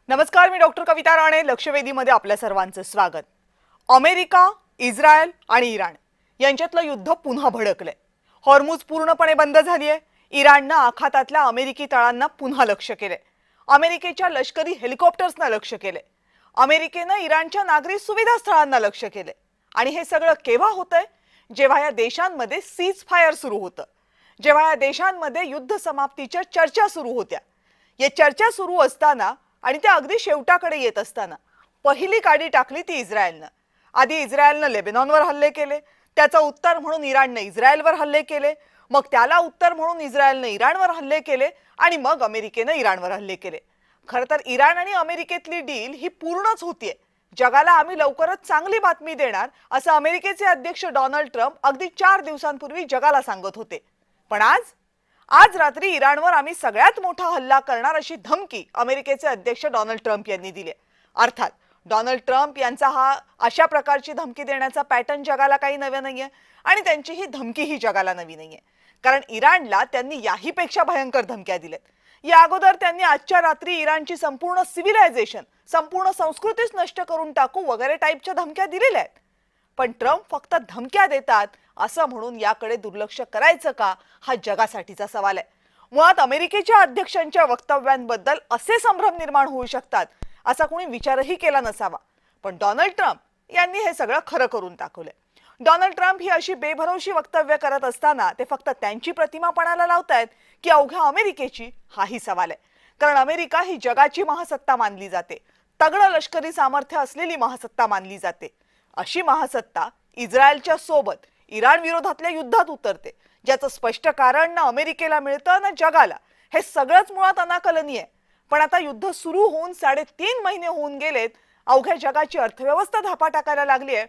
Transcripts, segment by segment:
नमस्कार, मी डॉक्टर कविता राणे. लक्षवेधीमध्ये आपल्या सर्वांचं स्वागत. अमेरिका, इस्रायल आणि इराण यांच्यातलं युद्ध पुन्हा भडकलंय. हॉर्मुझ पूर्णपणे बंद झालीये. इराणनं आखातातल्या अमेरिकी तळांना पुन्हा लक्ष्य केलंय. अमेरिकेच्या लष्करी हेलिकॉप्टर्सना लक्ष्य केलंय. अमेरिकेनं इराणच्या नागरी सुविधा स्थळांना लक्ष्य केलंय. आणि हे सगळं केव्हा होतंय? जेव्हा या देशांमध्ये सीज फायर सुरू होतं, जेव्हा या देशांमध्ये युद्ध समाप्तीच्या चर्चा सुरू होत्या. या चर्चा सुरू असताना आणि त्या अगदी शेवटाकडे येत असताना पहिली काडी टाकली ती इस्रायलनं. आधी इस्रायलनं लेबनॉनवर हल्ले केले, त्याचं उत्तर म्हणून इराणनं इस्रायलवर हल्ले केले, मग त्याला उत्तर म्हणून इस्रायलनं इराणवर हल्ले केले आणि मग अमेरिकेनं इराणवर हल्ले केले. खरं तर इराण आणि अमेरिकेतली डील ही पूर्णच होतीये. जगाला आम्ही लवकरच चांगली बातमी देणार असं अमेरिकेचे अध्यक्ष डोनाल्ड ट्रम्प अगदी 4 दिवसांपूर्वी जगाला सांगत होते. पण आज रात्री इराणवर आम्ही सगळ्यात मोठा हल्ला करणार अशी धमकी अमेरिकेचे अध्यक्ष डोनाल्ड ट्रम्प यांनी दिली. अर्थात डोनाल्ड ट्रम्प यांचा हा अशा प्रकारची धमकी देण्याचा पॅटर्न जगाला काही नवा नाहीये आणि त्यांची ही धमकी ही जगाला नवी नाहीये. कारण इराणला त्यांनी याहीपेक्षा भयंकर धमक्या दिल्यात. या अगोदर त्यांनी आजच्या रात्री इराणची संपूर्ण सिव्हिलायझेशन, संपूर्ण संस्कृतीच नष्ट करून टाकू वगैरे टाईपच्या धमक्या दिलेल्या आहेत. पण ट्रम्प फक्त धमक्या देतात असं म्हणून याकडे दुर्लक्ष करायचं का, हा जगासाठीचा सवाल आहे. मुळात अमेरिकेच्या अध्यक्षांच्या वक्तव्यांबद्दल असे संभ्रम निर्माण होऊ शकतात असा कोणी विचारही केला नसावा. पण डोनाल्ड ट्रम्प यांनी हे सगळं खरं करून दाखवलंय. डोनाल्ड ट्रम्प ही अशी बेभरवशी वक्तव्य करत असताना ते फक्त त्यांची प्रतिमा पणाला लावतायत की अवघ्या अमेरिकेची, हाही सवाल आहे. कारण अमेरिका ही जगाची महासत्ता मानली जाते, तगडं लष्करी सामर्थ्य असलेली महासत्ता मानली जाते. अशी महासत्ता इस्रायलच्या सोबत इराण विरोधातल्या युद्धात उतरते, ज्याचं स्पष्ट कारण ना अमेरिकेला मिळतं ना जगाला. हे सगळंच मुळात अनाकलनीय आहे. पण आता युद्ध सुरू होऊन 3.5 महिने होऊन गेलेत. अवघ्या जगाची अर्थव्यवस्था धापा टाकायला लागली आहे.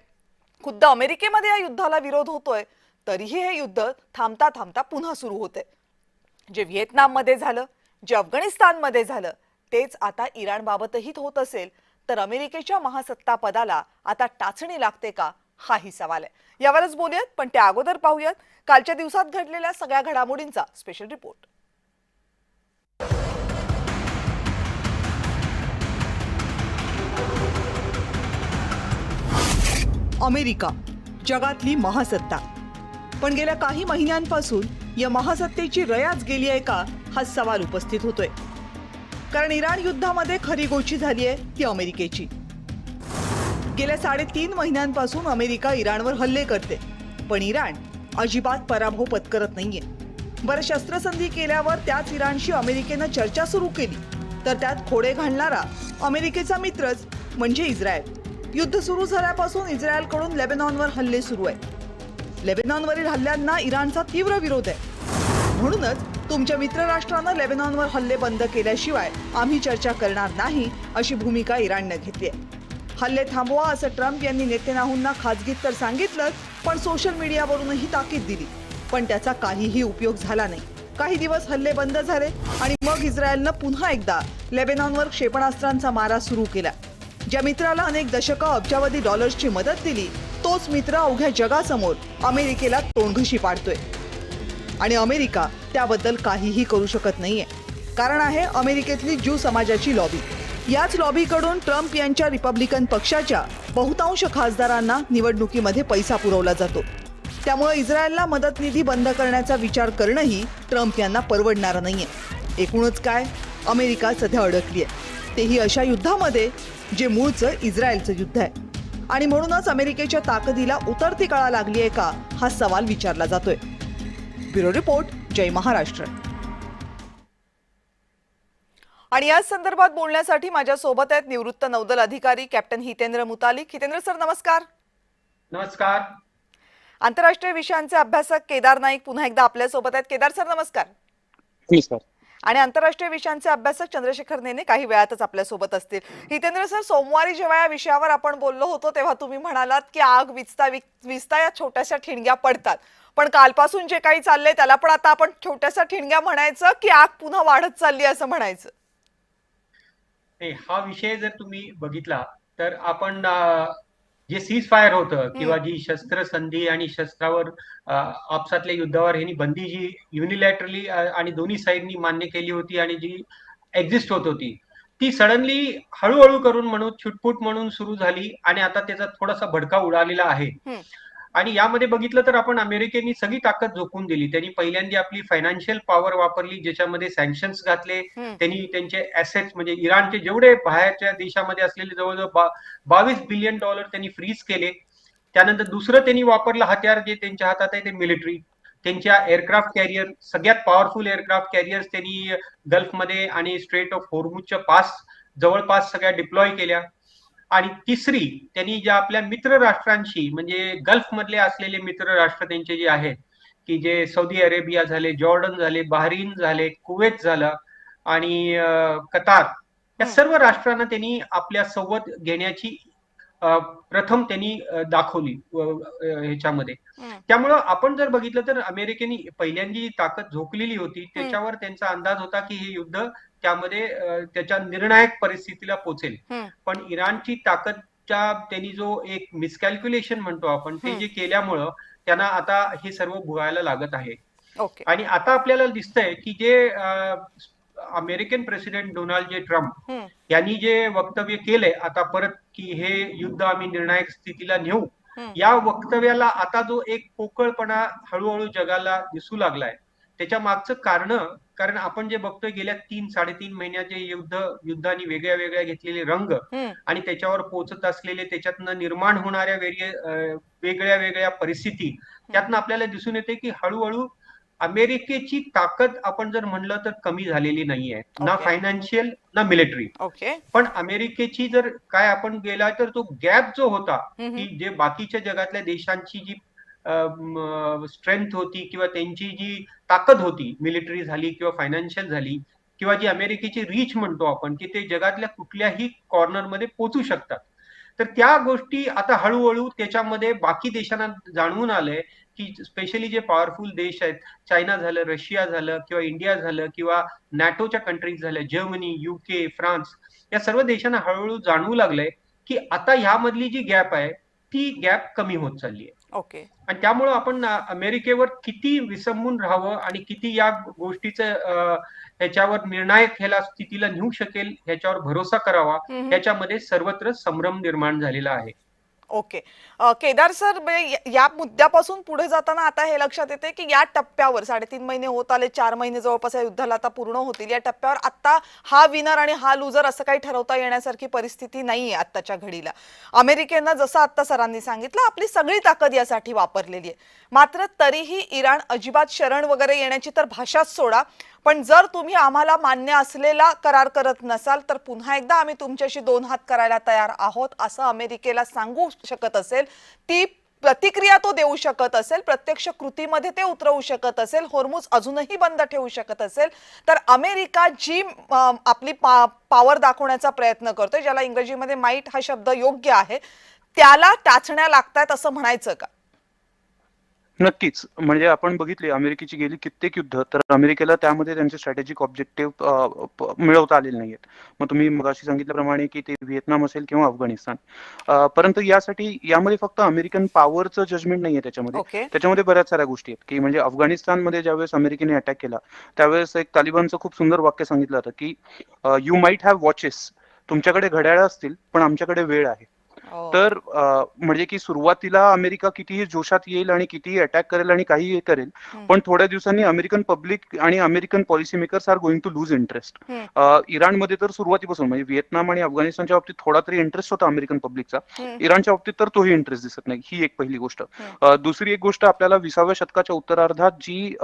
खुद्द अमेरिकेमध्ये या युद्धाला विरोध होतोय, तरीही हे युद्ध थांबता थांबता पुन्हा सुरू होते. जे व्हिएतनाममध्ये झालं, जे अफगाणिस्तानमध्ये झालं, तेच आता इराणबाबतही होत असेल तर अमेरिकेच्या महासत्ता पदाला आता टाचणी लागते का, हाही सवाल आहे. यावरच बोलूयात, पण त्या अगोदर पाहूयात कालच्या दिवसात घडलेल्या सगळ्या घडामोडींचा स्पेशल रिपोर्ट. अमेरिका जगातली महासत्ता, पण गेल्या काही महिन्यांपासून या महासत्तेची रयाच गेली आहे का, हा सवाल उपस्थित होतोय. कारण इराण युद्धामध्ये खरी गोची झाली आहे ती अमेरिकेची. गेल्या 3.5 महिन्यांपासून अमेरिका इराणवर हल्ले करते, पण इराण अजिबात पराभव पत्करत नाहीये. बरं, शस्त्रसंधी केल्यावर त्याच इराणशी अमेरिकेनं चर्चा सुरू केली तर त्यात खोडे घालणारा अमेरिकेचा मित्रच म्हणजे इस्रायल. युद्ध सुरू झाल्यापासून इस्रायलकडून लेबनॉनवर हल्ले सुरू आहेत. लेबनॉनवरील हल्ल्यांना इराणचा तीव्र विरोध आहे. म्हणूनच तुमच्या मित्रराष्ट्रानं लेबनॉनवर हल्ले बंद केल्याशिवाय आम्ही चर्चा करणार नाही अशी भूमिका इराणने घेतली आहे. हल्ले थांबवा असं ट्रम्प यांनी नेतन्याहूंना खासगीत तर सांगितलंच, पण सोशल मीडियावरूनही ताकीद दिली. पण त्याचा काहीही उपयोग झाला नाही. काही दिवस हल्ले बंद झाले आणि मग इस्रायलनं पुन्हा एकदा लेबनॉनवर क्षेपणास्त्रांचा मारा सुरू केला. ज्या मित्राला अनेक दशकं अब्जावधी डॉलर्सची मदत दिली, तोच मित्र अवघ्या जगासमोर अमेरिकेला तोंडघशी पाडतोय. आणि अमेरिका त्याबद्दल काहीही करू शकत नाहीये. कारण आहे अमेरिकेतली ज्यू समाजाची लॉबी. याच लॉबीकडून ट्रम्प यांच्या रिपब्लिकन पक्षाच्या बहुतांश खासदारांना निवडणुकीमध्ये पैसा पुरवला जातो. त्यामुळे इस्रायलला मदत निधी बंद करण्याचा विचार करणंही ट्रम्प यांना परवडणारं नाहीये. एकूणच काय, अमेरिका सध्या अडकली आहे, तेही अशा युद्धामध्ये जे मूळचं इस्रायलचं युद्ध आहे. आणि म्हणूनच अमेरिकेच्या ताकदीला उतरती कळा लागली आहे का, हा सवाल विचारला जातोय. ब्युरो रिपोर्ट, जय महाराष्ट्र. आणि या संदर्भात बोलण्यासाठी माझ्या सोबत आहेत निवृत्त नौदल अधिकारी कॅप्टन हितेंद्र मुतालिक. हितेंद्र सर, नमस्कार. नमस्कार. आंतरराष्ट्रीय विषयांचे अभ्यासक केदार नाईक पुन्हा एकदा आपल्या सोबत आहेत. केदार सर, नमस्कार. नमस्कार. आणि आंतरराष्ट्रीय विषयांचे अभ्यासक चंद्रशेखर नेने काही वेळातच आपल्या सोबत असतील. हितेंद्र सर, सोमवारी जेव्हा या विषयावर आपण बोललो होतो तेव्हा तुम्ही म्हणालात की आग विजता या छोट्याशा ठिणग्या पडतात. पण कालपासून जे काही चाललंय त्याला पण आता आपण छोट्याशा ठिणग्या म्हणायचं की आग पुन्हा वाढत चालली असं म्हणायचं? हा विषय जर तुम्ही बघितला तर आपण जे सीज फायर होतं किंवा जी शस्त्रसंधी आणि शस्त्रावर आपसातल्या युद्धावर ह्यांनी बंदी जी युनिलॅटरली आणि दोन्ही साईडनी मान्य केली होती आणि जी एक्झिस्ट होत होती, ती सडनली हळूहळू करून म्हणून छुटपुट म्हणून सुरू झाली आणि आता त्याचा थोडासा भडका उडालेला आहे. हम्म, आणि यामध्ये बघितलं तर आपण अमेरिकेने सगळी ताकद झोकून दिली. त्यांनी पहिल्यांदा आपली फायनान्शियल पॉवर वापरली, ज्याच्यामध्ये सँक्शन्स घातले. हम्म, त्यांनी त्यांचे ऍसेट्स म्हणजे इराणचे जेवढे बाहेरच्या देशामध्ये असलेले जवळजवळ $22 बिलियन त्यांनी फ्रीज केले. त्यानंतर दुसरं त्यांनी वापरलं हत्यार जे त्यांच्या हातात आहे ते मिलिटरी. त्यांच्या एअरक्राफ्ट कॅरियर, सगळ्यात पॉवरफुल एअरक्राफ्ट कॅरियर्स त्यांनी गल्फमध्ये आणि स्ट्रेट ऑफ होर्मुझच्या पास जवळपास सगळ्या डिप्लॉय केल्या. आणि तिसरी, त्यांनी ज्या आपल्या मित्र राष्ट्रांशी म्हणजे गल्फ मधले असलेले मित्र राष्ट्र त्यांचे जे आहेत की जे सौदी अरेबिया झाले, जॉर्डन झाले, बहरीन झाले, कुवेत झालं आणि कतार, या हम्म, सर्व राष्ट्रांना त्यांनी आपल्या सोबत घेण्याची प्रथम त्यांनी दाखवली ह्याच्यामध्ये. हम्म, त्यामुळं आपण जर बघितलं तर अमेरिकेने पहिल्यांदा जी ताकद झोकलेली होती हम्म, त्याच्यावर त्यांचा अंदाज होता की हे युद्ध त्यामध्ये त्याच्या निर्णायक परिस्थितीला पोहोचेल. हम्म, पण इराणची ताकदच्या त्यांनी जो एक मिसकॅल्क्युलेशन म्हणतो आपण ते हम्म. जे केल्यामुळं त्यांना आता हे सर्व भोगायला लागत आहे. ओके. आणि आता आपल्याला दिसतंय की जे American president Donald J Trump हम्म, यांनी जे वक्तव्य केलंय आता परत की हे युद्ध आम्ही निर्णायक स्थितीला नेऊ, हम्म, या वक्तव्याला आता जो एक पोकळपणा हळूहळू जगाला दिसू लागलाय त्याच्या मागचं कारण आपण जे बघतोय गेल्या 3-3.5 महिन्याचे युद्धाने वेगळ्या वेगळ्या घेतलेले रंग हम्म, आणि त्याच्यावर पोचत असलेले त्याच्यातनं निर्माण होणाऱ्या वेगळ्या वेगळ्या परिस्थिती, त्यातनं आपल्याला दिसून येते की हळूहळू अमेरिकेची ताकद आपण जर म्हणलं तर कमी झालेली नाहीये, ना ओके. फायनान्शियल ना मिलिटरी. ओके. पण अमेरिकेची जर काय आपण गेला तर तो गॅप जो होता हम्म, की जे बाकीच्या जगातल्या देशांची जी स्ट्रेंथ होती किंवा त्यांची जी ताकद होती, मिलिटरी झाली किंवा फायनान्शियल झाली किंवा जी अमेरिकेची रीच म्हणतो आपण की ते जगातल्या कुठल्याही कॉर्नरमध्ये पोहोचू शकतात, तर त्या गोष्टी आता हळूहळू त्याच्यामध्ये बाकी देशांना जाणवून आलंय की स्पेशली जे पॉवरफुल देश आहेत, चायना झालं, रशिया झालं किंवा इंडिया झालं किंवा नॅटोच्या कंट्रीज झाल्या, जर्मनी, UK, फ्रान्स, या सर्व देशांना हळूहळू जाणवू लागलंय की आता ह्यामधली जी गॅप आहे ती गॅप कमी होत चालली आहे. ओके. आणि त्यामुळं आपण अमेरिकेवर किती विसंबून राहावं आणि किती या गोष्टीचं ह्याच्यावर निर्णायक ह्याला स्थितीला नेऊ शकेल ह्याच्यावर भरोसा करावा, हम्म. ह्याच्यामध्ये सर्वत्र संभ्रम निर्माण झालेला आहे. ओके. केदार सर, या मुद्द्यापासून पुढे जाताना आता हे लक्षात येते की या टप्प्यावर 3.5 महिने होत आले, 4 महिने जवळपास या युद्धाला आता पूर्ण होतील. या टप्प्यावर आता हा विनर आणि हा लुजर असं काही ठरवता येण्यासारखी परिस्थिती नाहीये आत्ताच्या घडीला. अमेरिकेनं जसं आता सरांनी सांगितलं आपली सगळी ताकद यासाठी वापरलेली आहे. मात्र तरीही इराण अजिबात शरण वगैरे येण्याची तर भाषाच सोडा, पण जर तुम्ही आम्हाला मान्य असलेला करार करत नसाल तर पुन्हा एकदा आम्ही तुमच्याशी 2 हात करायला तयार आहोत असं अमेरिकेला सांगू शकत असेल, ती प्रतिक्रिया तो देऊ शकत असेल, प्रत्यक्ष कृतीमध्ये ते उतरवू शकत असेल, होर्मुझ अजूनही बंद ठेवू शकत असेल, तर अमेरिका जी आपली पॉवर दाखवण्याचा प्रयत्न करतोय, ज्याला इंग्रजीमध्ये माईट हा शब्द योग्य आहे, त्याला टाचण्या लागतायत असं म्हणायचं का? नक्कीच. म्हणजे आपण बघितली अमेरिकेची गेली कित्येक युद्ध, तर अमेरिकेला त्यामध्ये त्यांचे स्ट्रॅटेजिक ऑब्जेक्टिव्ह मिळवता आलेले नाहीयेत. मग तुम्ही मगाशी सांगितल्याप्रमाणे की ते व्हिएतनाम असेल किंवा अफगाणिस्तान, परंतु यामध्ये फक्त अमेरिकन पॉवरचं जजमेंट नाहीये त्याच्यामध्ये. ओके. त्याच्यामध्ये बऱ्याच साऱ्या गोष्टी आहेत की म्हणजे अफगाणिस्तानमध्ये ज्यावेळेस अमेरिकेने अटॅक केला त्यावेळेस एक तालिबानचं खूप सुंदर वाक्य सांगितलं होतं की यू माईट हॅव वॉचेस, तुमच्याकडे घड्याळं असतील पण आमच्याकडे वेळ आहे. तर म्हणजे की सुरुवातीला अमेरिका कितीही जोशात येईल आणि कितीही अटॅक करेल आणि काहीही करेल, पण थोड्या दिवसांनी अमेरिकन पब्लिक आणि American policy makers are going to lose interest. इराणमध्ये तर सुरुवातीपासून म्हणजे व्हिएतनाम आणि अफगाणिस्तानच्या बाबतीत थोडा तरी इंटरेस्ट होता अमेरिकन पब्लिकचा, इराणच्या बाबतीत तर तोही इंटरेस्ट दिसत नाही. ही एक पहिली गोष्ट. दुसरी एक गोष्ट, आपल्याला 20व्या शतकाच्या उत्तरार्धात जी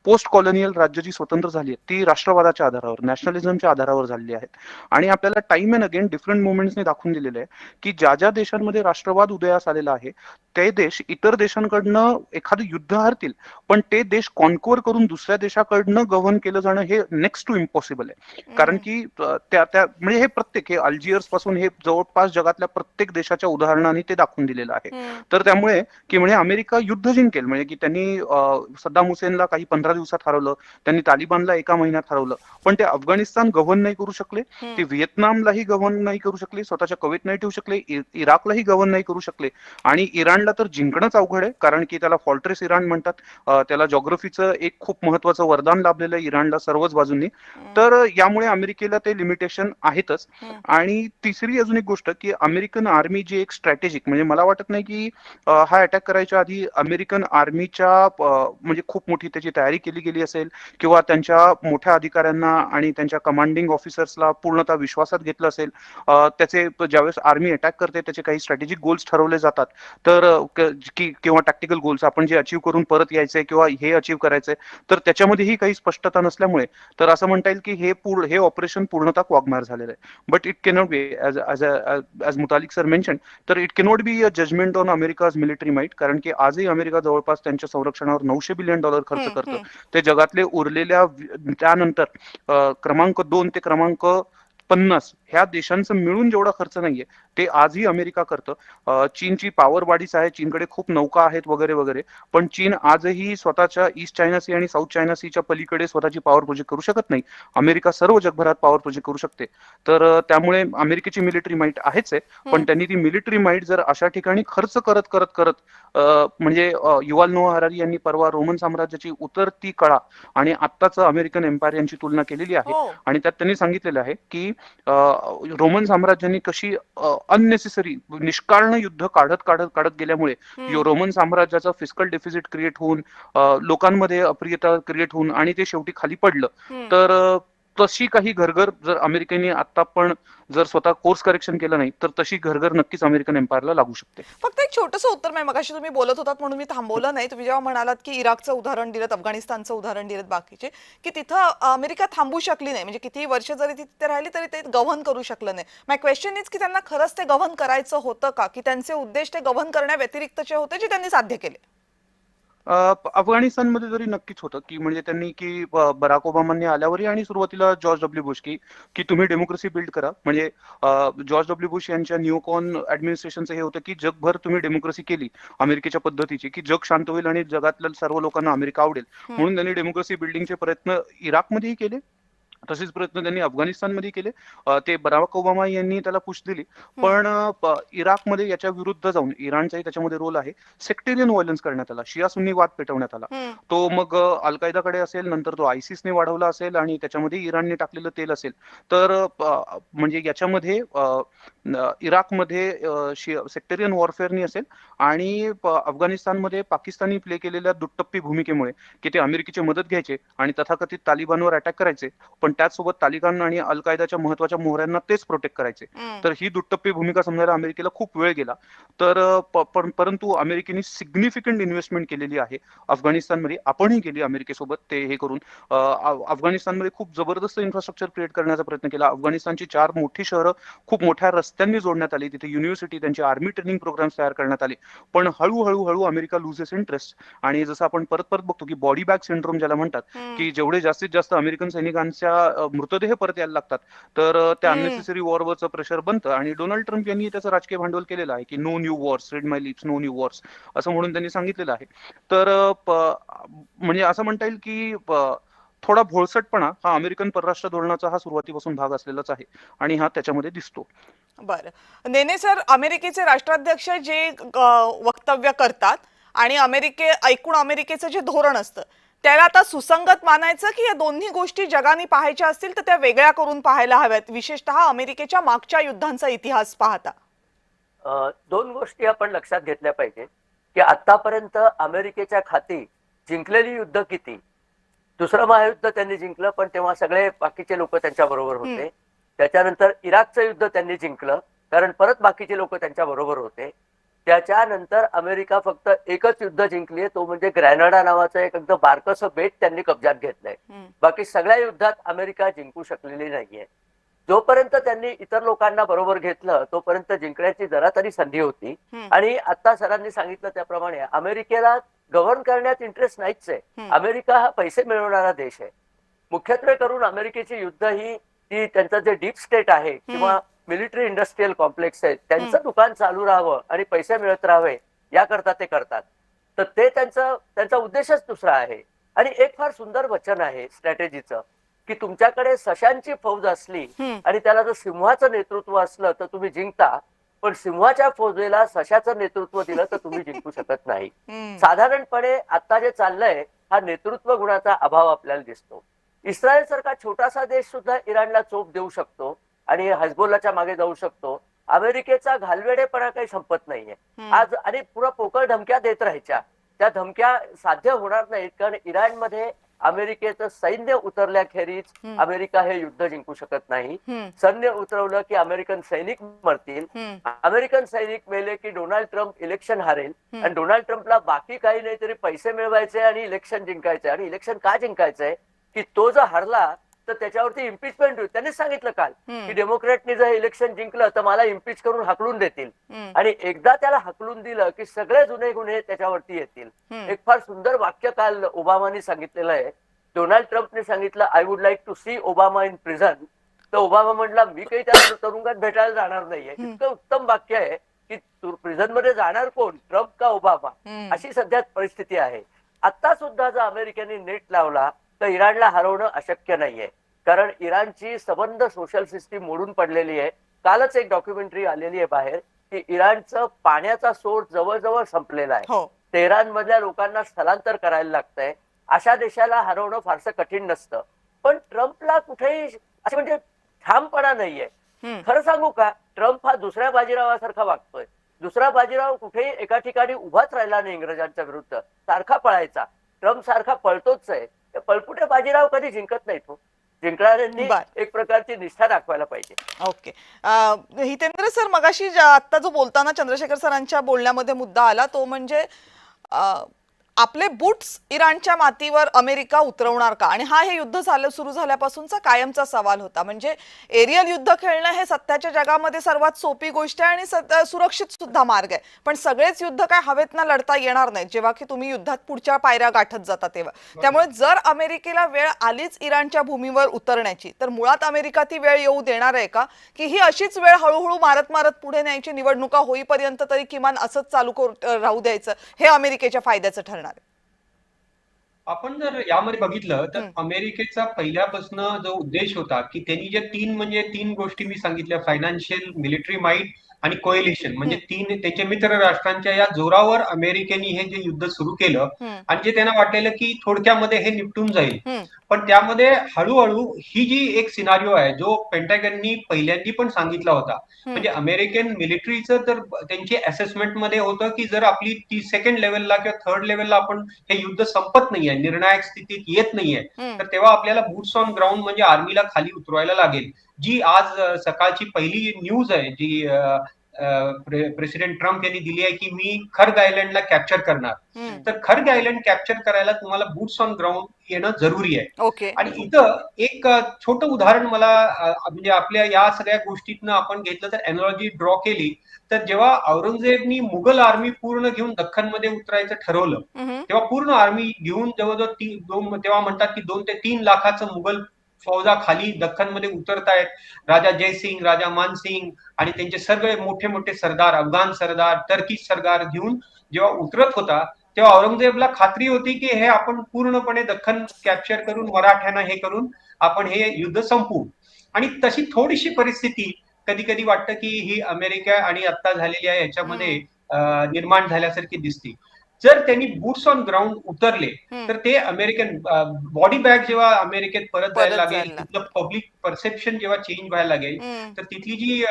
पोस्ट कॉलोनियल राज्य जी स्वतंत्र झाली आहेत ती राष्ट्रवादाच्या आधारावर, नॅशनलिझमच्या आधारावर झालेली आहेत. आणि आपल्याला टाइम अँड अगेन डिफरंट मुवमेंट्सने दाखवून दिलेलं आहे की ज्या देशांमध्ये राष्ट्रवाद उदयास आलेला आहे ते देश इतर देशांकडनं एखादं युद्ध हरतील, पण ते देश कॉन्कोर करून दुसऱ्या देशाकडनं गव्हर्न केलं जाणं हे नेक्स्ट टू इम्पॉसिबल आहे. कारण की म्हणजे हे प्रत्येक हे अल्जियर्स पासून हे जवळपास जगातल्या प्रत्येक देशाच्या उदाहरणाने ते दाखवून दिलेलं आहे. तर त्यामुळे की म्हणजे अमेरिका युद्ध जिंकेल, म्हणजे की त्यांनी सद्दाम हुसेनला काही 15 दिवसात हरवलं, त्यांनी तालिबानला 1 महिन्यात हरवलं, पण ते अफगाणिस्तान गव्हर्न नाही करू शकले, ते व्हिएतनामलाही गव्हर्न नाही करू शकले, स्वतःच्या कवेत नाही ठेवू शकले, इराकलाही गव्हर्न नाही करू शकले आणि इराणला तर जिंकणंच अवघड आहे, कारण की त्याला फॉल्ट्रेस इराण म्हणतात. त्याला जॉग्रफीचं एक खूप महत्वाचं वरदान लाभलेलं आहे इराणला सर्वच बाजूंनी. तर यामुळे अमेरिकेला ते लिमिटेशन आहेतच. आणि तिसरी अजून एक गोष्ट की अमेरिकन आर्मी जी एक स्ट्रॅटेजिक, म्हणजे मला वाटत नाही की हा अटॅक करायच्या आधी अमेरिकन आर्मीच्या म्हणजे खूप मोठी त्याची तयारी केली गेली असेल किंवा त्यांच्या मोठ्या अधिकाऱ्यांना आणि त्यांच्या कमांडिंग ऑफिसर्सला पूर्णतः विश्वासात घेतलं असेल. त्याचे ज्यावेळेस आर्मी अटॅक करते त्याचे काही स्ट्रॅटेजिक गोल्स ठरवले जातात, तर किंवा टॅक्टिकल गोल्स आपण जे अचीव्ह करून परत यायचंय किंवा हे अचीव्ह करायचंय, तर त्याच्यामध्येही काही स्पष्टता नसल्यामुळे तर असं म्हणता येईल की हे ऑपरेशन पूर्णतः क्वागमार झालेलं आहे. But it cannot be as Mutalik sir mention, तर it cannot be a judgement on America's military might, कारण की आजही अमेरिका जवळपास त्यांच्या संरक्षणावर $900 बिलियन खर्च करतं. ते जगातले उरलेल्या त्यानंतर क्रमांक 2 ते क्रमांक 50 ह्या देशांचं मिळून जेवढा खर्च नाहीये ते आजही अमेरिका करतं. चीनची पॉवर वाढीच आहे, चीनकडे खूप नौका आहेत वगैरे वगैरे, पण चीन आजही स्वतःच्या ईस्ट चायना सी आणि साऊथ चायना सीच्या पलीकडे स्वतःची पॉवर प्रोजेक्ट करू शकत नाही. अमेरिका सर्व जगभरात पॉवर प्रोजेक्ट करू शकते. तर त्यामुळे अमेरिकेची मिलिटरी माइट आहेच आहे, पण त्यांनी ती मिलिटरी माइट जर अशा ठिकाणी खर्च करत करत करत म्हणजे युवाल नोआ हरारी यांनी परवा रोमन साम्राज्याची उतरती कळा आणि आत्ताचं अमेरिकन एम्पायर यांची तुलना केलेली आहे. आणि त्यात त्यांनी सांगितलेलं आहे की रोमन साम्राज्याने कशी अननेसेसरी निष्कारण युद्ध काढत काढत काढत गेल्यामुळे रोमन साम्राज्याचं फिस्कल डेफिसिट क्रिएट होऊन लोकांमध्ये अप्रियता क्रिएट होऊन आणि ते शेवटी खाली पडलं. तर तशी काही घरघर जर अमेरिकेने आता पण जर स्वतः कोर्स करेक्शन केलं नाही तर तशी घरघर नक्कीच अमेरिकन एम्पायरला लागू शकते. फक्त एक छोटंसं उत्तर नाही, मगाशी तुम्ही बोलत होतात म्हणून मी थांबवलं नाही. तुम्ही जेव्हा म्हणालात की इराकचं उदाहरण दिलं, अफगाणिस्तानचं उदाहरण दिलं, बाकीचे की तिथं अमेरिका थांबू शकली नाही, म्हणजे किती वर्ष जरी तिथे राहिली तरी ते गव्हर्न करू शकलं नाही. माय क्वेश्चन इज की त्यांना खरंच ते गव्हर्न करायचं होतं का, की त्यांचे उद्देश ते गव्हर्न करण्याव्यतिरिक्तचे होते जे त्यांनी साध्य केले? अफगाणिस्तानमध्ये जरी नक्कीच होतं की म्हणजे त्यांनी की बराक ओबामांनी आल्यावरही आणि सुरुवातीला जॉर्ज डब्ल्यू बुश की तुम्ही डेमोक्रेसी बिल्ड करा. म्हणजे जॉर्ज डब्ल्यू बुश यांच्या न्यूकॉन ऍडमिनिस्ट्रेशनचं हे होतं की जगभर तुम्ही डेमोक्रेसी केली अमेरिकेच्या पद्धतीची की जग शांत होईल आणि जगातल्या सर्व लोकांना अमेरिका आवडेल, म्हणून त्यांनी डेमोक्रेसी बिल्डिंगचे प्रयत्न इराकमध्येही केले. तसेच प्रयत्न त्यांनी अफगाणिस्तानमध्ये केले. ते बराक ओबामा यांनी त्याला पुश दिली. पण इराकमध्ये याच्या विरुद्ध जाऊन इराणचाही त्याच्यामध्ये रोल आहे. सेक्टेरियन व्हायलन्स करण्यात आला, शिया सुन्नी वाद पेटवण्यात आला. तो मग अल कायदाकडे असेल, नंतर तो आयसिसने वाढवला असेल आणि त्याच्यामध्ये इराणने टाकलेलं तेल असेल. तर म्हणजे याच्यामध्ये इराकमध्ये सेक्टेरियन वॉरफेअरनी असेल आणि अफगाणिस्तानमध्ये पाकिस्तानी प्ले केलेल्या दुटप्पी भूमिकेमुळे की ते अमेरिकेची मदत घ्यायचे आणि तथाकथित तालिबानवर अटॅक करायचे, पण त्याचसोबत तालिबान आणि अल कायदाच्या महत्वाच्या मोहऱ्यांना तेच प्रोटेक्ट करायचे. तर ही दुटप्पी भूमिका समजायला अमेरिकेला खूप वेळ गेला. तर परंतु अमेरिकेने सिग्निफिकंट इन्व्हेस्टमेंट केलेली आहे अफगाणिस्तानमध्ये. आपणही केली अमेरिकेसोबत ते हे करून. अफगाणिस्तानमध्ये खूप जबरदस्त इन्फ्रास्ट्रक्चर क्रिएट करण्याचा प्रयत्न केला. अफगाणिस्तानची 4 मोठी शहरं खूप मोठ्या रस्त्यांनी जोडण्यात आली, तिथे युनिव्हर्सिटी, त्यांची आर्मी ट्रेनिंग प्रोग्राम्स तयार करण्यात आले. पण हळूहळू अमेरिका लुजेस इंटरेस्ट. आणि जसं आपण परत परत बघतो की बॉडी बॅग सिंड्रोम ज्याला म्हणतात, की जेवढे जास्तीत जास्त अमेरिकन सैनिकांच्या मृतदेह परत यायला लागतात तर त्या अननेसेसरी वॉरवरचं प्रेशर बनतं. आणि डोनाल्ड ट्रम्प यांनी त्याचं राजकीय भांडवल केलेलं आहे की नो न्यू वॉर्स, रीड माय लिप्स, नो न्यू वॉर्स असं म्हणून त्यांनी सांगितलेलं आहे. तर म्हणजे असं म्हणता येईल की थोडा भोळसटपणा हा अमेरिकन परराष्ट्र धोरणाचा हा सुरुवातीपासून भाग असलेलाच आहे आणि हा त्याच्यामध्ये दिसतो. बरं, नेने सर, अमेरिकेचे राष्ट्राध्यक्ष जे वक्तव्य करतात आणि ऐकून अमेरिकेचं जे धोरण असतं त्याला आता सुसंगत मानायचं की या दोन्ही गोष्टी जगाने पाहायच्या असतील तर त्या वेगळ्या करून पाहायला हव्यात, विशेषतः अमेरिकेच्या मागच्या युद्धांचा इतिहास पाहता? 2 गोष्टी आपण लक्षात घेतल्या पाहिजे की आतापर्यंत अमेरिकेच्या खाती जिंकलेली युद्ध किती. दुसरं महायुद्ध त्यांनी जिंकलं, पण तेव्हा सगळे बाकीचे लोक त्यांच्या बरोबर होते. त्याच्यानंतर इराकचं युद्ध त्यांनी जिंकलं, कारण परत बाकीचे लोक त्यांच्या बरोबर होते. त्याच्यानंतर अमेरिका फक्त एकच युद्ध जिंकलीये, तो म्हणजे ग्रॅनाडा नावाचं एक अगदी बारकसं बेट त्यांनी कब्जात घेतलंय. बाकी सगळ्या युद्धात अमेरिका जिंकू शकलेली नाहीये. जोपर्यंत त्यांनी इतर लोकांना बरोबर घेतलं तोपर्यंत जिंकण्याची जरा तरी संधी होती. आणि आता सरांनी सांगितलं त्याप्रमाणे अमेरिकेला गव्हर्न करण्यात इंटरेस्ट नाहीच आहे. अमेरिका हा पैसे मिळवणारा देश आहे. मुख्यत्वे करून अमेरिकेची युद्ध ही ती त्यांचं जे डीप स्टेट आहे किंवा मिलिटरी इंडस्ट्रियल कॉम्प्लेक्स आहे त्यांचं दुकान चालू राहावं आणि पैसे मिळत राहावे याकरता ते करतात. तर ते त्यांचा उद्देशच दुसरा आहे. आणि एक फार सुंदर वचन आहे स्ट्रॅटेजीचं की तुमच्याकडे सशांची फौज असली आणि त्याला जर सिंहाचं नेतृत्व असलं तर तुम्ही जिंकता, पण सिंहाच्या फौजेला सशाचं नेतृत्व दिलं तर तुम्ही जिंकू शकत नाही. हम्म. साधारणपणे आता जे चाललंय हा नेतृत्व गुणाचा अभाव आपल्याला दिसतो. इस्रायल सारखा छोटासा देश सुद्धा इराणला चोप देऊ शकतो आणि हजबोलाच्या मागे जाऊ शकतो. अमेरिकेचा घालवेडेपणा काही संपत नाहीये आज, आणि पुरा पोकळ धमक्या देत राहायच्या. त्या धमक्या साध्य होणार नाहीत, कारण इराणमध्ये अमेरिकेचं सैन्य उतरल्याखेरीज अमेरिका हे युद्ध जिंकू शकत नाही. सैन्य उतरवलं की अमेरिकन सैनिक मरतील. अमेरिकन सैनिक मेले की डोनाल्ड ट्रम्प इलेक्शन हारेल, आणि डोनाल्ड ट्रम्पला बाकी काही नाही तरी पैसे मिळवायचे आणि इलेक्शन जिंकायचंय. आणि इलेक्शन का जिंकायचंय की तो जर हरला तर त्याच्यावरती इम्पिचमेंट होईल. त्यांनीच सांगितलं काल की डेमोक्रॅटनी जर इलेक्शन जिंकलं तर मला इम्पिच करून हाकलून देतील, आणि एकदा त्याला हाकलून दिलं की सगळे जुने गुन्हे त्याच्यावरती येतील. एक फार सुंदर वाक्य काल ओबामानी सांगितलेलं आहे. डोनाल्ड ट्रम्पने सांगितलं, I would like to see Obama in prison. तर ओबामा म्हणला, मी काही त्या तुरुंगात भेटायला जाणार नाहीये. इतकं उत्तम वाक्य आहे की प्रिझन मध्ये जाणार कोण, ट्रम्प का ओबामा, अशी सध्या परिस्थिती आहे. आता सुद्धा जर अमेरिकेने नेट लावला तर इराणला हरवणं अशक्य नाहीये, कारण इराणची सबंध सोशल सिस्टीम मोडून पडलेली आहे. कालच एक डॉक्युमेंटरी आलेली आहे बाहेर की इराणचं पाण्याचा सोर्स जवळजवळ संपलेला आहे. तेहरान मधल्या लोकांना स्थलांतर करायला लागतंय. अशा देशाला हरवणं फारसं कठीण नसतं. पण ट्रम्पला कुठेही असं म्हणजे ठामपणा नाहीये. खरं सांगू का, ट्रम्प हा दुसऱ्या बाजीरावासारखा वागतोय. दुसरा बाजीराव कुठेही एका ठिकाणी उभाच राहिला नाही इंग्रजांच्या विरुद्ध, सारखा पळायचा. ट्रम्प सारखा पळतोच आहे. पळपुटे बाजीराव कधी जिंकत नाही. तो जिंकणाऱ्यांनी एक प्रकारची निष्ठा दाखवायला पाहिजे. ओके. हितेंद्र सर, मगाशी आता जो बोलताना चंद्रशेखर सरांच्या बोलण्यामध्ये मुद्दा आला तो म्हणजे आपले बुट्स इराणच्या मातीवर अमेरिका उतरवणार का, आणि हा हे युद्ध सुरू झाल्यापासूनचा कायमचा सवाल होता. म्हणजे एरियल युद्ध खेळणं हे सत्याच्या जगामध्ये सर्वात सोपी गोष्ट आहे आणि सुरक्षित सुद्धा मार्ग आहे. पण सगळेच युद्ध काय हवेतनं लढता येणार नाहीत जेव्हा की तुम्ही युद्धात पुढच्या पायऱ्या गाठत जाता तेव्हा. त्यामुळे जर अमेरिकेला वेळ आलीच इराणच्या भूमीवर उतरण्याची, तर मुळात अमेरिका ती वेळ येऊ देणार आहे का, की ही अशीच वेळ हळूहळू मारत मारत पुढे न्यायची, निवडणुका होईपर्यंत तरी किमान असंच चालू राहू द्यायचं, हे अमेरिकेच्या फायद्याचं ठरणार आहे? आपण जर यामध्ये बघितलं तर अमेरिकेचा पहिल्यापासून जो उद्देश होता की त्यांनी जे तीन गोष्टी मी सांगितल्या, फायनान्शियल, मिलिटरी माइट आणि कोएलिशन, म्हणजे तीन त्यांच्या मित्र राष्ट्रांच्या या जोरावर अमेरिकेने हे जे युद्ध सुरू केलं आणि जे त्यांना वाटलेलं की थोडक्यामध्ये हे निपटून जाईल. पण त्यामध्ये हळूहळू ही जी एक सिनारिओ आहे जो पेंटागननी पहिल्यांदा पण सांगितला होता, म्हणजे अमेरिकन मिलिटरीचं तर त्यांची असेसमेंट मध्ये होतं की जर आपली ती सेकंड लेवलला किंवा थर्ड लेवलला आपण हे युद्ध संपत नाहीये, निर्णायक स्थितीत येत नाहीये, तर तेव्हा आपल्याला बूट्स ऑन ग्राउंड म्हणजे आर्मीला खाली उतरवायला लागेल. जी आज सकाळची पहिली न्यूज आहे जी प्रेसिडेंट ट्रम्प यांनी दिली आहे की मी खर्ग आयलंडला कॅप्चर करणार. तर खर्ग आयलंड कॅप्चर करायला तुम्हाला बूट्स ऑन ग्राउंड येणं जरुरी आहे. आणि इथं एक छोटं उदाहरण मला म्हणजे आपल्या या सगळ्या गोष्टीतनं आपण घेतलं तर एनॉलॉजी ड्रॉ केली तर जेव्हा औरंगजेबनी मुघल आर्मी पूर्ण घेऊन दख्खनमध्ये उतरायचं ठरवलं तेव्हा पूर्ण आर्मी घेऊन जवळजवळ तेव्हा म्हणतात की 2 ते 3 लाखाचं मुघल फौजा खाली दख्खनमध्ये उतरतायत. राजा जयसिंग, राजा मानसिंग आणि त्यांचे सगळे मोठे मोठे सरदार, अफगाण सरदार, टर्किश सरदार घेऊन जेव्हा उतरत होता तेव्हा औरंगजेबला खात्री होती की हे आपण पूर्णपणे दख्खन कॅप्चर करून मराठ्यांना हे करून आपण हे युद्ध संपवू. आणि तशी थोडीशी परिस्थिती कधी कधी वाटतं की ही अमेरिका आणि आता झालेली आहे याच्यामध्ये निर्माण झाल्यासारखी दिसते. जर त्यांनी बूट्स ऑन ग्राउंड उतरले तर ते अमेरिकन बॉडी बॅग जेव्हा अमेरिकेत परत जायला लागेल, तिथलं पब्लिक परसेप्शन जेव्हा चेंज व्हायला लागेल, तर तिथली जी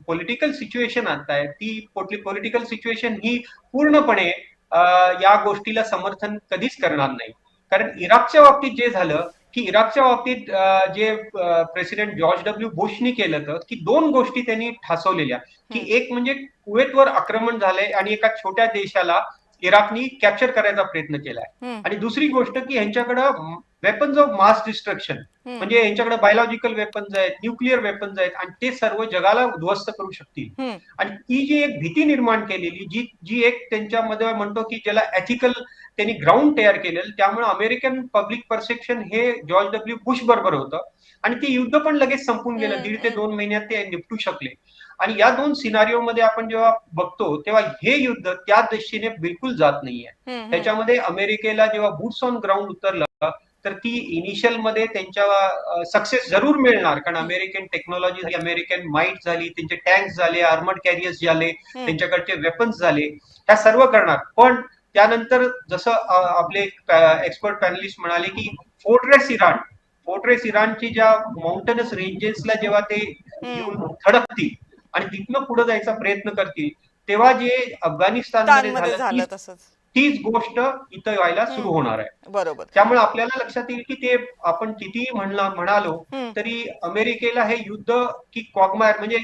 पॉलिटिकल सिच्युएशन आता आहे ती पॉलिटिकल सिच्युएशन ही पूर्णपणे या गोष्टीला समर्थन कधीच करणार नाही. कारण इराकच्या बाबतीत जे झालं की इराकच्या बाबतीत जे प्रेसिडेंट जॉर्ज डब्ल्यू बुशनी केलं होतं की 2 गोष्टी त्यांनी ठासवलेल्या की एक म्हणजे कुवेतवर आक्रमण झालंय आणि एका छोट्या देशाला इराकनी कॅप्चर करायचा प्रयत्न केलाय, आणि दुसरी गोष्ट की यांच्याकडं वेपन्स ऑफ मास डिस्ट्रक्शन म्हणजे यांच्याकडे बायोलॉजिकल वेपन्स आहेत, न्यूक्लिअर वेपन्स आहेत आणि ते सर्व जगाला उद्ध्वस्त करू शकतील. आणि ती जी एक भीती निर्माण केलेली जी एक त्यांच्यामध्ये म्हणतो की ज्याला एथिकल त्यांनी ग्राउंड तयार केलेलं, त्यामुळे अमेरिकन पब्लिक परसेप्शन हे जॉर्ज डब्ल्यू बुश बरोबर होतं आणि ते युद्ध पण लगेच संपून गेलं. 1.5 ते 2 महिन्यात ते निपटू शकले. आणि या 2 सिनारिओ मध्ये आपण जेव्हा बघतो तेव्हा हे युद्ध त्या दिशेने बिलकुल जात नाहीये. त्याच्यामध्ये अमेरिकेला जेव्हा बूट्स ऑन ग्राउंड उतरलं तर ती इनिशियल मध्ये त्यांच्या सक्सेस जरूर मिळणार, कारण अमेरिकन टेक्नॉलॉजी, अमेरिकन माइट झाली, त्यांचे टँक्स झाले, आर्मर्ड कॅरियर्स झाले, त्यांच्याकडचे वेपन्स झाले, ह्या सर्व करणार. पण त्यानंतर जसं आपले एक्सपर्ट पॅनलिस्ट म्हणाले की फोर्ट्रेस इराणची ज्या माउंटनस रेंजेसला जेव्हा ते येऊन थडकतील आणि तिथनं पुढे जायचा प्रयत्न करतील, तेव्हा जे अफगाणिस्तानमध्ये मध्ये झालं झालं तसंच. तीच गोष्ट इथं व्हायला सुरू होणार आहे. बरोबर. त्यामुळे आपल्याला लक्षात येईल की ते आपण कितीही म्हणालो तरी अमेरिकेला हे युद्ध की क्वागमायर, म्हणजे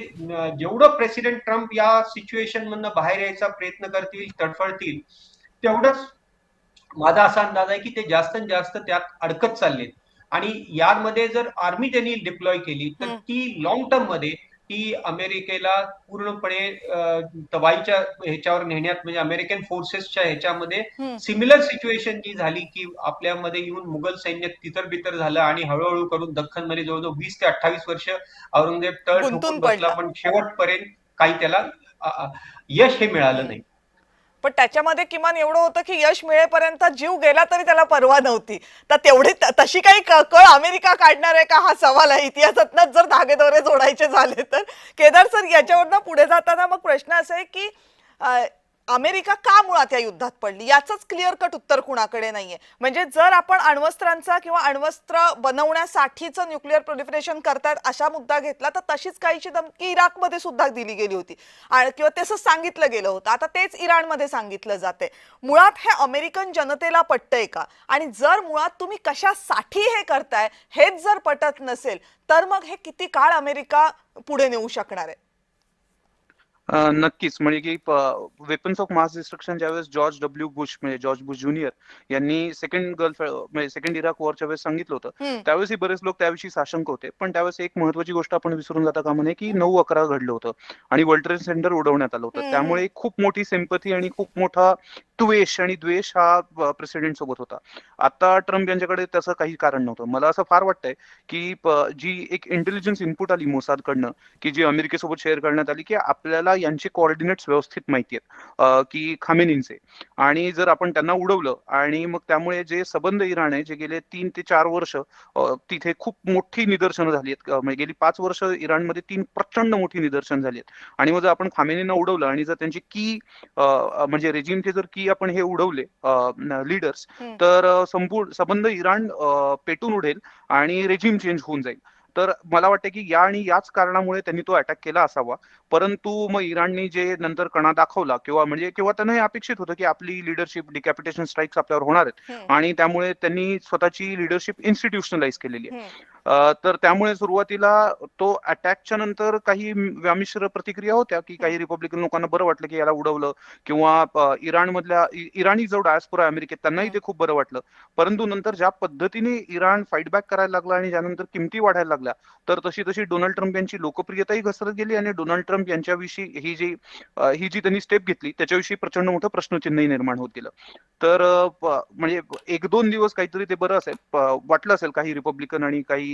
जेवढं प्रेसिडेंट ट्रम्प या सिच्युएशन मधनं बाहेर यायचा प्रयत्न करतील, तडफडतील, तेवढंच माझा असा अंदाज आहे की ते जास्तीत जास्त त्यात अडकत चाललेत. आणि यामध्ये जर आर्मी त्यांनी डिप्लॉय केली तर ती लॉंग टर्म मध्ये ती अमेरिकेला पूर्णपणे तबाईच्या ह्याच्यावर नेण्यात, म्हणजे अमेरिकन फोर्सेसच्या ह्याच्यामध्ये सिमिलर सिच्युएशन जी झाली की आपल्यामध्ये येऊन मुघल सैन्य तितर बितर झालं आणि हळूहळू करून दख्खन मध्ये जवळजवळ 20 ते 28 वर्ष औरंगजेब तळ ठोकून बसला, पण शेवटपर्यंत काही त्याला यश हे मिळालं नाही. पण त्याच्यामध्ये किमान एवढं होतं की यश मिळेपर्यंत जीव गेला तरी त्याला पर्वा नव्हती. तर तेवढी तशी काही कळ अमेरिका काढणार आहे का, हा सवाल आहे. इतिहासातनच जर धागेदोरे जोडायचे झाले तर. केदार सर, याच्यावरनं पुढे जाताना मग प्रश्न असा आहे की अमेरिका का मुळात या युद्धात पडली, याचंच क्लिअर कट उत्तर कुणाकडे नाहीये. म्हणजे जर आपण अण्वस्त्रांचा किंवा अण्वस्त्र बनवण्यासाठीचं न्यूक्लिअर प्रोलिफरेशन करतात अशा मुद्दा घेतला तर तशीच काहीची धमकी इराकमध्ये सुद्धा दिली गेली होती किंवा तसं सांगितलं गेलं होतं. आता तेच इराणमध्ये सांगितलं जाते. मुळात हे अमेरिकन जनतेला पटतंय का? आणि जर मुळात तुम्ही कशासाठी हे करताय हेच जर पटत नसेल तर मग हे किती काळ अमेरिका पुढे नेऊ शकणार आहे? नक्कीच. म्हणजे की वेपन्स ऑफ मास डिस्ट्रक्शन ज्यावेळेस जॉर्ज डब्ल्यू बुश म्हणजे जॉर्ज बुश ज्युनियर यांनी सेकंड इराक वॉरच्या वेळेस सांगितलं होतं, त्यावेळेस बरेच लोक त्याविषयी साशंक होते. पण त्यावेळेस एक महत्वाची गोष्ट आपण विसरून जाता कामा नये की 9/11 घडलं होतं आणि वर्ल्ड ट्रेड सेंटर उडवण्यात आलं होतं. त्यामुळे खूप मोठी सिम्पथी आणि खूप मोठा द्वेष हा प्रेसिडेंट सोबत होता. आता ट्रम्प यांच्याकडे तसं काही कारण नव्हतं. मला असं फार वाटतंय की जी एक इंटेलिजन्स इनपुट आली मोसादकडनं की जी अमेरिकेसोबत शेअर करण्यात आली की आपल्याला यांचे कोऑर्डिनेट्स व्यवस्थित माहिती आहेत की खामेनींचे, आणि जर आपण त्यांना उडवलं आणि मग त्यामुळे जे सबंध इराण आहे जे गेले 3 ते 4 वर्ष तिथे खूप मोठी निदर्शनं झाली आहेत. म्हणजे गेली 5 वर्ष इराणमध्ये 3 प्रचंड मोठी निदर्शन झाली आहेत. आणि मग जर आपण खामेनींना उडवलं आणि जर त्यांची की म्हणजे रेजिमचे जर की आपण हे उडवले लीडर्स, तर संपूर्ण सबंध इराण पेटून उडेल आणि रेजिम चेंज होऊन जाईल. तर मला वाटतं की याच कारणामुळे त्यांनी तो अटॅक केला असावा. परंतु मग इराणनी जे नंतर कणा दाखवला किंवा त्यांना हे अपेक्षित होतं की आपली लिडरशिप डिकॅपिटेशन स्ट्राईक्स आपल्यावर होणार आहेत आणि त्यामुळे त्यांनी स्वतःची लिडरशिप इन्स्टिट्यूशनलाइज केलेली आहे. तर त्यामुळे सुरुवातीला तो अटॅकच्या नंतर काही व्यामिश्र प्रतिक्रिया होत्या की काही रिपब्लिकन लोकांना बरं वाटलं की याला उडवलं, किंवा इराणी जो डायस्पोरा अमेरिकेत त्यांनाही ते खूप बरं वाटलं. परंतु नंतर ज्या पद्धतीने इराण फाईट बॅक करायला लागला आणि ज्यानंतर किमती वाढायला लागल्या, तर तशी डोनाल्ड ट्रम्प यांची लोकप्रियताही घसरत गेली आणि डोनाल्ड ट्रम्प यांच्याविषयी ही जी त्यांनी स्टेप घेतली त्याच्याविषयी प्रचंड मोठं प्रश्नचिन्हही निर्माण होत गेलं. तर म्हणजे 1-2 दिवस काहीतरी ते बरं असेल वाटलं असेल काही रिपब्लिकन आणि काही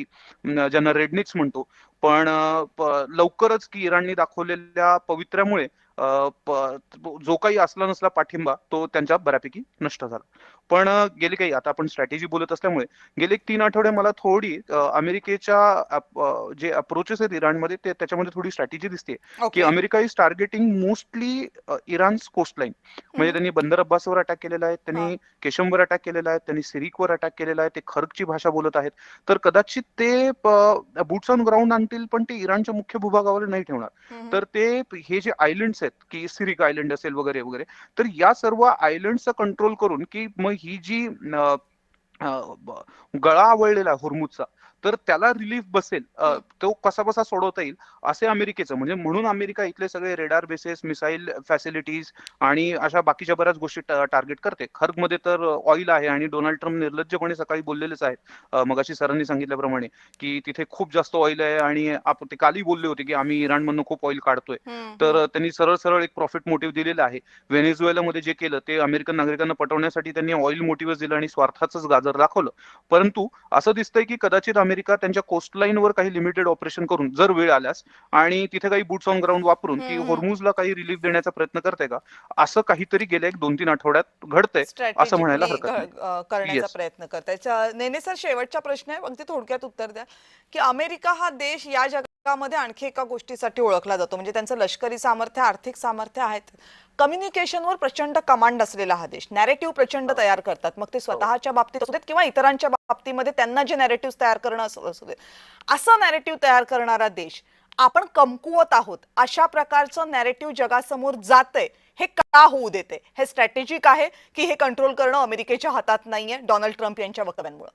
ज्यांना रेडनिक्स म्हणतो, पण लवकरच की इराणने दाखवलेल्या पवित्र्यामुळे जो काही असला नसला पाठिंबा तो त्यांच्या बऱ्यापैकी नष्ट झाला. पण गेले काही, आता आपण स्ट्रॅटेजी बोलत असल्यामुळे गेले 3 आठवडे मला थोडी अमेरिकेच्या जे अप्रोचेस आहेत इराणमध्ये त्याच्यामध्ये थोडी स्ट्रॅटेजी दिसते की अमेरिका इज टार्गेटिंग मोस्टली इराण's कोस्टलाईन. म्हणजे त्यांनी बंदर अब्बासवर अटॅक केलेला आहे, त्यांनी केशमवर अटॅक केलेला आहे, त्यांनी सिरिकवर अटॅक केलेला आहे, ते खर्कची भाषा बोलत आहेत. तर कदाचित ते बूट्स ऑन ग्राउंड आणतील पण ते इराणच्या मुख्य भूभागावर नाही ठेवणार. तर ते हे जे आयलंड्स आहेत की सिरिक आयलंड असेल वगैरे वगैरे, तर या सर्व आयलंडचा कंट्रोल करून की मग ही जी गळा आवळलेला होर्मुझचा, तर त्याला रिलीफ बसेल, तो कसा सोडवता येईल असे अमेरिकेचं, म्हणजे म्हणून अमेरिका इथले सगळे रेडार बेसेस, मिसाईल फॅसिलिटीज आणि अशा बाकीच्या बऱ्याच गोष्टी टार्गेट करते. खर्गमध्ये तर ऑइल आहे आणि डोनाल्ड ट्रम्प निर्लज्जपणे सकाळी बोललेलेच आहेत मगाशी सरांनी सांगितल्याप्रमाणे की तिथे खूप जास्त ऑइल आहे आणि ते कालही बोलले होते की आम्ही इराणमधून खूप ऑइल काढतोय. तर त्यांनी सरळ एक प्रॉफिट मोटिव्ह दिलेला आहे. व्हेनेझुएलामध्ये जे केलं ते अमेरिकन नागरिकांना पटवण्यासाठी त्यांनी ऑइल मोटिव्ह दिलं आणि स्वार्थाचंच गाजर दाखवलं. परंतु असं दिसतंय की कदाचित अमेरिका अमेरिका त्यांच्या कोस्टलाईनवर काही लिमिटेड ऑपरेशन करून जर वेळ आल्यास आणि तिथे काही बूट्स ऑन ग्राउंड वापरून की होर्मुजला काही रिलीफ देण्याचा प्रयत्न करते का, असं काहीतरी गेल्या 1-2-3 आठवड्यात घडतंय असं म्हणायला हरकत नाही. करण्याचा Yes. प्रयत्न करताय. नेने सर, शेवटचा प्रश्न आहे, अगदी थोडक्यात उत्तर द्या की अमेरिका हा देश या जगामध्ये आणखी एका गोष्टीसाठी ओळखला जातो, म्हणजे त्यांचं लष्करी सामर्थ्य, आर्थिक सामर्थ्य आहेत, कम्युनिकेशनवर प्रचंड कमांड असलेला हा देश, नॅरेटिव्ह प्रचंड तयार करतात, मग ते स्वतःच्या बाबतीत असू देत किंवा इतरांच्या बाबतीमध्ये त्यांना जे नॅरेटिव्ह तयार करणं असू देत, असं नॅरेटिव्ह तयार करणारा देश आपण कमकुवत आहोत अशा प्रकारचं नॅरेटिव्ह जगासमोर जातंय, हे का होऊ देते? हे स्ट्रॅटेजिक आहे की हे कंट्रोल करणं अमेरिकेच्या हातात नाहीये डोनाल्ड ट्रम्प यांच्या वक्तव्यांमुळे?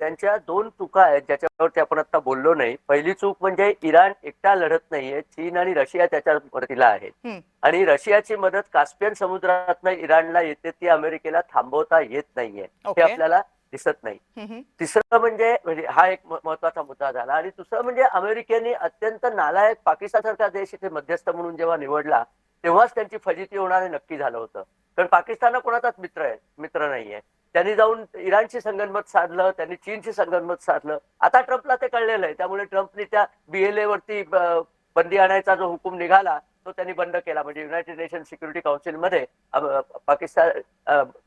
त्यांच्या दोन चुका आहेत ज्याच्यावरती आपण आता बोललो नाही. पहिली चूक म्हणजे इराण एकटा लढत नाहीये, चीन आणि रशिया त्याच्या मदतीला आहेत आणि रशियाची मदत कास्पियन समुद्रातनं इराणला येते, ती अमेरिकेला थांबवता येत नाहीये, हे आपल्याला दिसत नाही. तिसरं म्हणजे हा एक महत्वाचा मुद्दा झाला. आणि दुसरं म्हणजे अमेरिकेने अत्यंत नालायक पाकिस्तानसारखा देश इथे मध्यस्थ म्हणून जेव्हा निवडला तेव्हाच त्यांची फजिती होणार हे नक्की झालं होतं. कारण पाकिस्तान कोणाचाच मित्र नाहीये. त्यांनी जाऊन इराणशी संगनमत साधलं, त्यांनी चीनशी संगनमत साधलं. आता ट्रम्पला ते कळलेलं आहे, त्यामुळे ट्रम्पने त्या BLA वरती बंदी आणायचा जो हुकूम निघाला तो त्यांनी बंद केला. म्हणजे युनायटेड नेशन सिक्युरिटी काउन्सिलमध्ये पाकिस्तान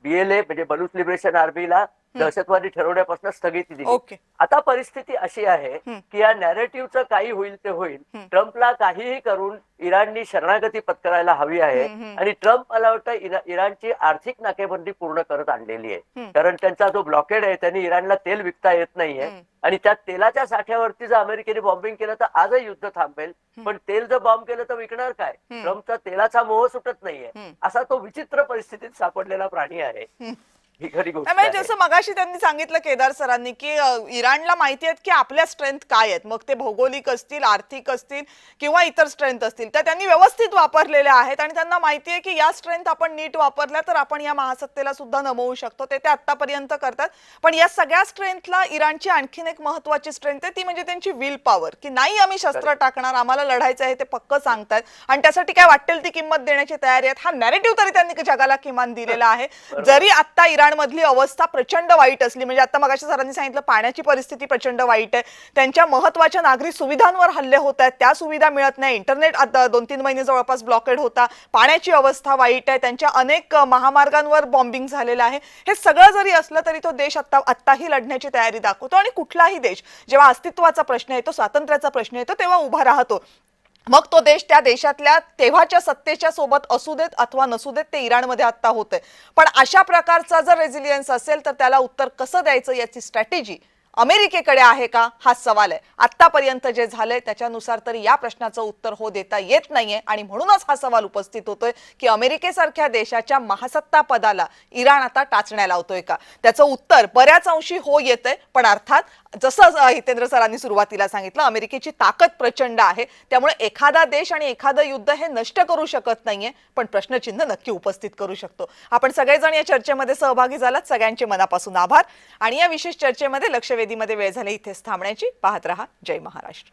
BLA म्हणजे बलूच लिबरेशन आर्मीला दहशतवादी ठरवण्यापासून स्थगिती दिली. आता परिस्थिती अशी आहे की या नॅरेटिव्हचं काही होईल ते होईल. ट्रम्पला काहीही करून इराणनी शरणागती पत्करायला हवी आहे आणि ट्रम्प मला वाटतं इराणची आर्थिक नाकेबंदी पूर्ण करत आणलेली आहे. कारण त्यांचा जो ब्लॉकेड आहे, त्यांनी इराणला तेल विकता येत नाहीये आणि त्या तेलाच्या साठ्यावरती जर अमेरिकेने बॉम्बिंग केलं तर आजही युद्ध थांबेल, पण तेल जर बॉम्ब केलं तर विकणार काय? ट्रम्पचा तेलाचा मोह सुटत नाहीये. असा तो विचित्र परिस्थितीत सापडलेला प्राणी आहे. ही खरी गोष्ट आहे. जसं मगाशी त्यांनी सांगितलं केदार सरांनी की इराणला माहिती आहेत की आपल्या स्ट्रेंथ काय आहेत, मग ते भौगोलिक असतील, आर्थिक असतील किंवा इतर स्ट्रेंथ असतील, त्या त्यांनी व्यवस्थित वापरलेल्या आहेत आणि त्यांना माहिती आहे की या स्ट्रेंथ आपण नीट वापरल्या तर आपण या महासत्तेला सुद्धा नमवू शकतो. ते आतापर्यंत करतात. पण या सगळ्या स्ट्रेंथला इराणची आणखीन एक महत्वाची स्ट्रेंथ आहे, ती म्हणजे त्यांची विल पॉवर, की नाही आम्ही शस्त्र टाकणार, आम्हाला लढायचं आहे, ते पक्क सांगतात आणि त्यासाठी काय वाटेल ती किंमत देण्याची तयारी आहे. हा नॅरेटिव्ह तरी त्यांनी जगाला किमान दिलेला आहे. जरी आता इराण मधली अवस्था प्रचंड वाईट असली, म्हणजे आता मगाशी सरांनी सांगितलं पाण्याची परिस्थिती प्रचंड वाईट आहे, त्यांच्या महत्वाच्या नागरी सुविधांवर हल्ले होत आहेत, त्या सुविधा मिळत नाही, इंटरनेट आता 2-3 महिने जवळपास ब्लॉकेड होता, पाण्याची अवस्था वाईट आहे, त्यांच्या अनेक महामार्गांवर बॉम्बिंग झालेलं आहे. हे सगळं जरी असलं तरी तो देश आत्ताही लढण्याची तयारी दाखवतो आणि कुठलाही देश जेव्हा अस्तित्वाचा प्रश्न येतो, स्वातंत्र्याचा प्रश्न येतो, तेव्हा उभा राहतो. मग तो देश त्या देशातल्या तेव्हाच्या सत्तेच्या सोबत असू देत अथवा नसू देत, ते इराणमध्ये आता होतंय. पण अशा प्रकारचा जर रेझिलियन्स असेल तर त्याला उत्तर कसं द्यायचं याची स्ट्रॅटेजी अमेरिकेकडे आहे का, हा सवाल आहे. आतापर्यंत जे झालंय त्याच्यानुसार तरी या प्रश्नाचं उत्तर हो देता येत नाहीये आणि म्हणूनच हा सवाल उपस्थित होतोय की अमेरिकेसारख्या देशाच्या महासत्ता पदाला इराण आता टाचण्या लावतोय का. त्याचं उत्तर बऱ्याच अंशी हो येतंय, पण अर्थात जसं हितेंद्र सरांनी सुरुवातीला सांगितलं, अमेरिकेची ताकद प्रचंड आहे, त्यामुळे एखादा देश आणि एखादं युद्ध हे नष्ट करू शकत नाहीये, पण प्रश्नचिन्ह नक्की उपस्थित करू शकतो. आपण सगळेजण या चर्चेमध्ये सहभागी झालात, सगळ्यांचे मनापासून आभार. आणि या विशेष चर्चेमध्ये लक्षवेधीमध्ये वेळ झाली इथेच थांबण्याची. पाहत रहा जय महाराष्ट्र.